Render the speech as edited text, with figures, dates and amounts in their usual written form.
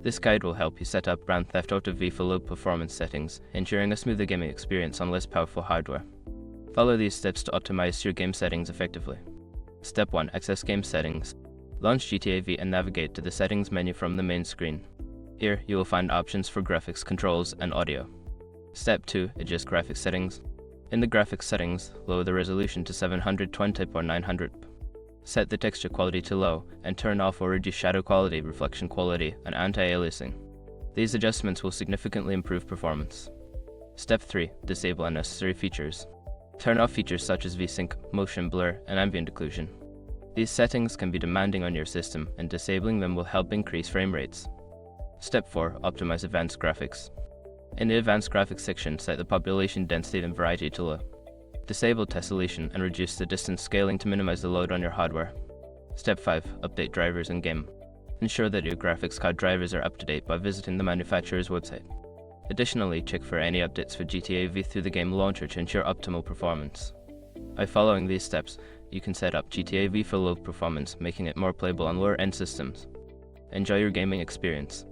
This guide will help you set up Grand Theft Auto V for low performance settings, ensuring a smoother gaming experience on less powerful hardware. Follow these steps to optimize your game settings effectively. Step 1. Access game settings. Launch GTA V and navigate to the settings menu from the main screen. Here, you will find options for graphics, controls, and audio. Step 2. Adjust graphics settings. In the graphics settings, lower the resolution to 720 by 900. Set the texture quality to low, and turn off or reduce shadow quality, reflection quality, and anti-aliasing. These adjustments will significantly improve performance. Step 3. Disable unnecessary features. Turn off features such as VSync, motion blur, and ambient occlusion. These settings can be demanding on your system, and disabling them will help increase frame rates. Step 4. Optimize advanced graphics. In the advanced graphics section, set the population density and variety to low. Disable tessellation and reduce the distance scaling to minimize the load on your hardware. Step 5. Update drivers in-game. Ensure that your graphics card drivers are up to date by visiting the manufacturer's website. Additionally, check for any updates for GTA V through the game launcher to ensure optimal performance. By following these steps, you can set up GTA V for low performance, making it more playable on lower-end systems. Enjoy your gaming experience.